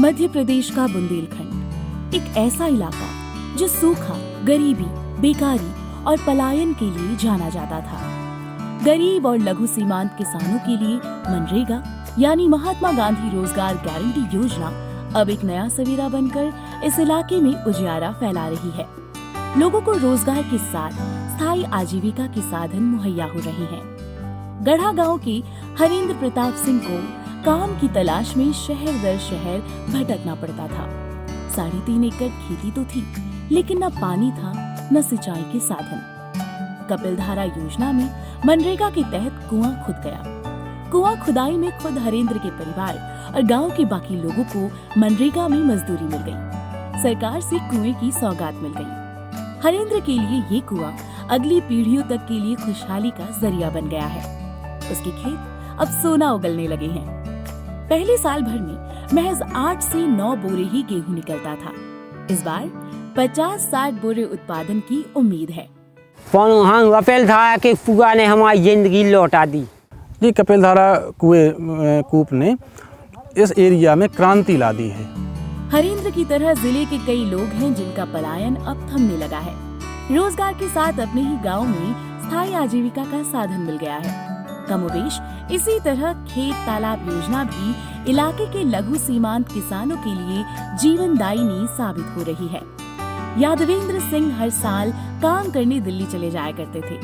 मध्य प्रदेश का बुंदेलखंड एक ऐसा इलाका जो सूखा, गरीबी, बेकारी और पलायन के लिए जाना जाता था। गरीब और लघु सीमांत किसानों के लिए मनरेगा यानी महात्मा गांधी रोजगार गारंटी योजना अब एक नया सवेरा बनकर इस इलाके में उजियारा फैला रही है। लोगों को रोजगार के साथ स्थायी आजीविका के साधन मुहैया हो रहे हैं। गढ़ा गांव के हरेंद्र प्रताप सिंह को काम की तलाश में शहर दर शहर भटकना पड़ता था। 3.5 एकड़ खेती तो थी, लेकिन न पानी था न सिंचाई के साधन। कपिलधारा योजना में मनरेगा के तहत कुआं खुद गया। कुआं खुदाई में खुद हरेंद्र के परिवार और गांव के बाकी लोगों को मनरेगा में मजदूरी मिल गई। सरकार से कुएं की सौगात मिल गई। हरेंद्र के लिए ये कुआं अगली पीढ़ियों तक के लिए खुशहाली का जरिया बन गया है। उसके खेत अब सोना उगलने लगे हैं। पहले साल भर में महज 8 से 9 बोरे ही गेहूं निकलता था। इस बार 50-60 बोरे उत्पादन की उम्मीद है। कपिलधारा के कुआं ने हमारी जिंदगी लौटा दी। ये कपिलधारा कूप ने इस एरिया में क्रांति ला दी है। हरेंद्र की तरह जिले के कई लोग हैं जिनका पलायन अब थमने लगा है। रोजगार के साथ अपने ही गांव में स्थायी आजीविका का साधन मिल गया है। कमोबेश इसी तरह खेत तालाब योजना भी इलाके के लघु सीमांत किसानों के लिए जीवनदायिनी साबित हो रही है। यादवेंद्र सिंह हर साल काम करने दिल्ली चले जाया करते थे।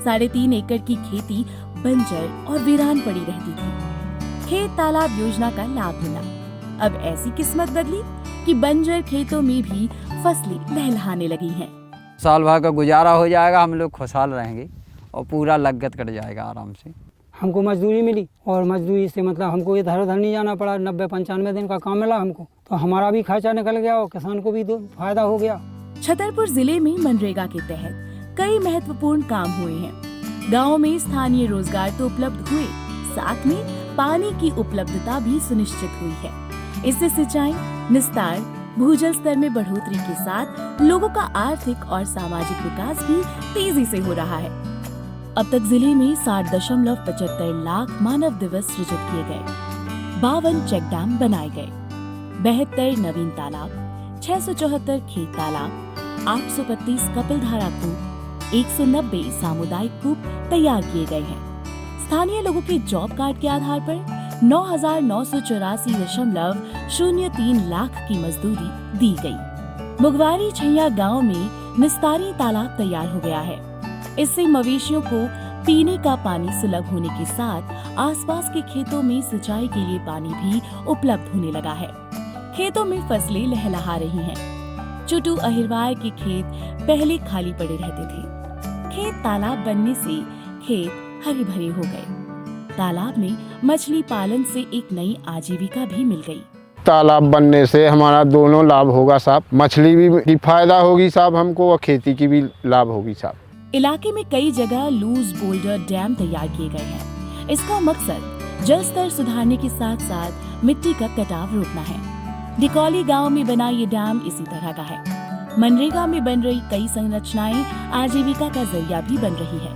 3.5 एकड़ की खेती बंजर और वीरान पड़ी रहती थी। खेत तालाब योजना का लाभ मिला। अब ऐसी किस्मत बदली कि बंजर खेतों में भी फसलें लहलहाने लगी हैं। साल भर का गुजारा हो जाएगा, हम लोग खुशहाल रहेंगे और पूरा लागत कट जाएगा आराम से। हमको मजदूरी मिली और मजदूरी से मतलब हमको इधर उधर नहीं जाना पड़ा। 90-95 दिन का काम मिला हमको, तो हमारा भी खर्चा निकल गया और किसान को भी फायदा हो गया। छतरपुर जिले में मनरेगा के तहत कई महत्वपूर्ण काम हुए हैं। गाँव में स्थानीय रोजगार तो उपलब्ध हुए, साथ में पानी की उपलब्धता भी सुनिश्चित हुई है। इससे सिंचाई, निस्तार, भूजल स्तर में बढ़ोतरी के साथ लोगों का आर्थिक और सामाजिक विकास भी तेजी से हो रहा है। अब तक जिले में 60.75 लाख मानव दिवस सृजित किए गए। 52 चेक डैम बनाए गए। 72 नवीन तालाब, 674 खेत तालाब, 835 कपिलधारा कूप, 190 सामुदायिक कूप तैयार किए गए हैं। स्थानीय लोगों के जॉब कार्ड के आधार पर 9,984.03 लाख की मजदूरी दी गई। मुगवारी छैया गांव में निस्तारी तालाब तैयार हो गया है। इससे मवेशियों को पीने का पानी सुलभ होने के साथ आसपास के खेतों में सिंचाई के लिए पानी भी उपलब्ध होने लगा है। खेतों में फसलें लहलहा रही हैं। चुटू अहिरवार के खेत पहले खाली पड़े रहते थे। खेत तालाब बनने से खेत हरे भरे हो गए। तालाब में मछली पालन से एक नई आजीविका भी मिल गई। तालाब बनने से हमारा दोनों लाभ होगा साहब। मछली भी की फायदा होगी साहब हमको और खेती की भी लाभ होगी साहब। इलाके में कई जगह लूज बोल्डर डैम तैयार किए गए हैं। इसका मकसद जल स्तर सुधारने के साथ साथ मिट्टी का कटाव रोकना है। डिकौली गांव में बना ये डैम इसी तरह का है। मनरेगा में बन रही कई संरचनाएं आजीविका का जरिया भी बन रही है।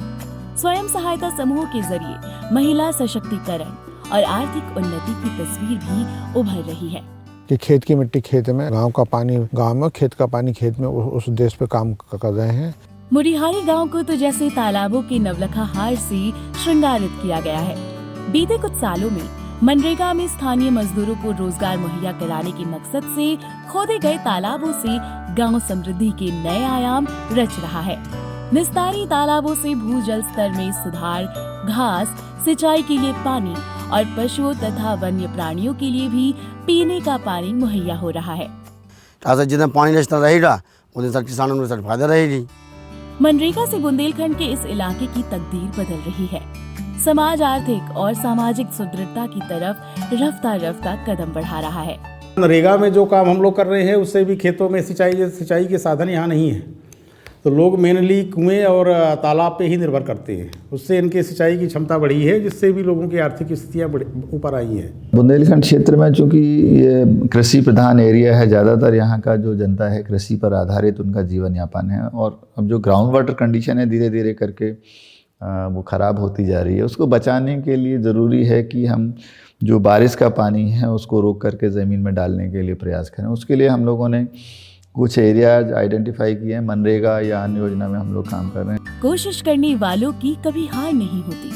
स्वयं सहायता समूह के जरिए महिला सशक्तिकरण और आर्थिक उन्नति की तस्वीर भी उभर रही है। कि खेत की मिट्टी खेत में, गांव का पानी गांव में, खेत का पानी खेत में, उस उद्देश्य पे काम कर रहे हैं। मुरिहारी गांव को तो जैसे तालाबों के नवलखा हार से श्रृंगारित किया गया है। बीते कुछ सालों में मनरेगा में स्थानीय मजदूरों को रोजगार मुहैया कराने के मकसद से खोदे गए तालाबों से गांव समृद्धि के नए आयाम रच रहा है। निस्तारी तालाबों से भूजल स्तर में सुधार, घास, सिंचाई के लिए पानी और पशुओं तथा वन्य प्राणियों के लिए भी पीने का पानी मुहैया हो रहा है। जितना पानी रिश्ता रहेगा उतने तक किसानों में फायदा रहेगी। मनरेगा से बुंदेलखंड के इस इलाके की तकदीर बदल रही है। समाज आर्थिक और सामाजिक सुदृढ़ता की तरफ रफ्ता रफ्ता कदम बढ़ा रहा है। मनरेगा में जो काम हम लोग कर रहे हैं उससे भी खेतों में सिंचाई के साधन यहाँ नहीं है, तो लोग मेनली कुएं और तालाब पे ही निर्भर करते हैं। उससे इनकी सिंचाई की क्षमता बढ़ी है, जिससे भी लोगों की आर्थिक स्थितियाँ ऊपर आई हैं। बुंदेलखंड क्षेत्र में चूँकि ये कृषि प्रधान एरिया है, ज़्यादातर यहाँ का जो जनता है कृषि पर आधारित उनका जीवन यापन है। और अब जो ग्राउंड वाटर कंडीशन है धीरे धीरे करके वो ख़राब होती जा रही है। उसको बचाने के लिए ज़रूरी है कि हम जो बारिश का पानी है उसको रोक करके ज़मीन में डालने के लिए प्रयास करें। उसके लिए हम लोगों ने कुछ एरियाज आइडेंटिफाई किए हैं, मनरेगा या अन्य योजना में हम लोग काम कर रहे हैं। कोशिश करने वालों की कभी हार नहीं होती।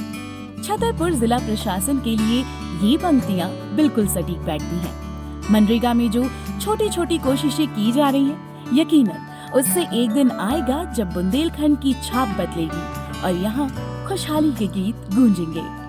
छतरपुर जिला प्रशासन के लिए ये पंक्तियां बिल्कुल सटीक बैठती हैं। मनरेगा में जो छोटी छोटी कोशिशें की जा रही हैं, यकीनन उससे एक दिन आएगा जब बुंदेलखंड की छाप बदलेगी और यहाँ खुशहाली के गीत गूंजेंगे।